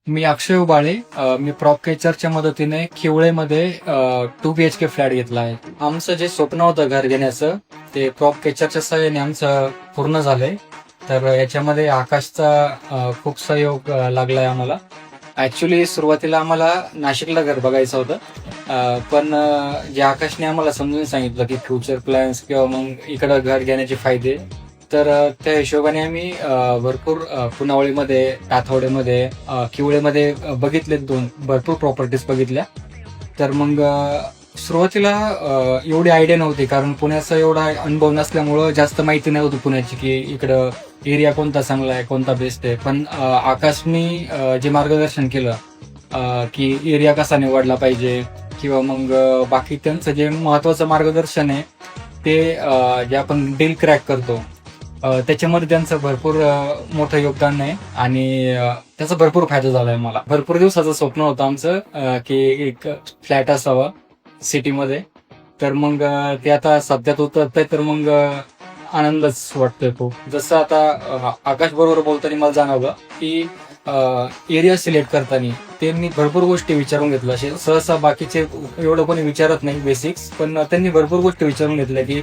मी अक्षय उबाळे. मी prop केचरच्या मदतीने किवळेमध्ये 2 BHK flat घेतला आहे. आमचं जे स्वप्न होतं घर घेण्याचं ते प्रॉप केचरच्या सहाय्याने आमचं पूर्ण झालंय. तर याच्यामध्ये आकाशचा खूप सहयोग लागलाय आम्हाला. ऍक्च्युली सुरुवातीला आम्हाला नाशिकला घर बघायचं होतं, पण जे आकाशने आम्हाला समजून सांगितलं की फ्युचर प्लॅन्स किंवा मग इकडं घर घेण्याचे फायदे, तर त्या हिशोबाने आम्ही भरपूर पुनावळीमध्ये, टाथवडेमध्ये, किवळेमध्ये बघितले, भरपूर प्रॉपर्टीज बघितल्या. तर मग सुरुवातीला एवढी आयडिया नव्हती, कारण पुण्याचा एवढा अनुभव नसल्यामुळं जास्त माहिती नव्हती पुण्याची की इकडं एरिया कोणता चांगला आहे, कोणता बेस्ट आहे. पण आकाशनी जे मार्गदर्शन केलं की एरिया कसा निवडला पाहिजे किंवा मग बाकी त्यांचं जे महत्वाचं मार्गदर्शन आहे ते जे आपण डील क्रॅक करतो त्याच्यामध्ये त्यांचं भरपूर मोठं योगदान आहे आणि त्याचा भरपूर फायदा झालाय मला. भरपूर दिवसाचं स्वप्न होतं आमचं की एक फ्लॅट असावा सिटीमध्ये. तर मग ते आता सध्यात उतरतंय, तर मग आनंदच वाटतोय खूप. जसं आता आकाश बरोबर बोलताना मला जाणवलं की एरिया सिलेक्ट करताना त्यांनी भरपूर गोष्टी विचारून घेतल्या. असे सहसा बाकीचे एवढं कोणी विचारत नाही बेसिक्स, पण त्यांनी भरपूर गोष्टी विचारून घेतल्या की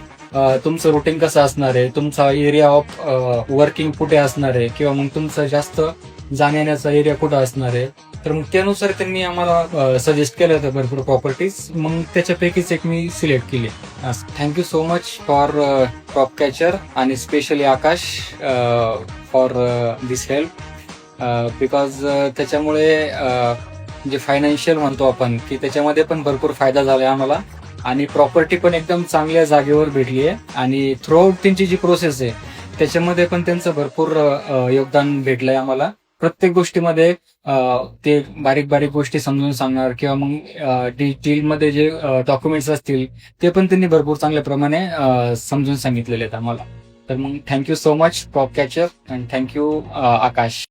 तुमचं रुटीन कसं असणार आहे, तुमचा एरिया ऑफ वर्किंग कुठे असणार आहे किंवा मग तुमचं जास्त जाण्याचा एरिया कुठं असणार आहे. तर मग त्यानुसार त्यांनी आम्हाला सजेस्ट केलं होतं भरपूर प्रॉपर्टीज. मग त्याच्यापैकीच एक मी सिलेक्ट केली. Thank you so much for prop catcher आणि specially Akash for this help. Because त्याच्यामुळे जे फायनान्शियल म्हणतो आपण की त्याच्यामध्ये पण भरपूर फायदा झालाय आम्हाला आणि प्रॉपर्टी पण एकदम चांगल्या जागेवर भेटली आहे. आणि थ्रूआउट त्यांची जी प्रोसेस आहे त्याच्यामध्ये पण त्यांचं भरपूर योगदान भेटलंय आम्हाला. प्रत्येक गोष्टीमध्ये ते बारीक बारीक गोष्टी समजून सांगणार किंवा मग डीलमध्ये जे डॉक्युमेंट्स असतील ते पण त्यांनी भरपूर चांगल्या प्रमाणे समजून सांगितलेले आहेत आम्हाला. तर मग thank you so much prop catcher and thank you Akash.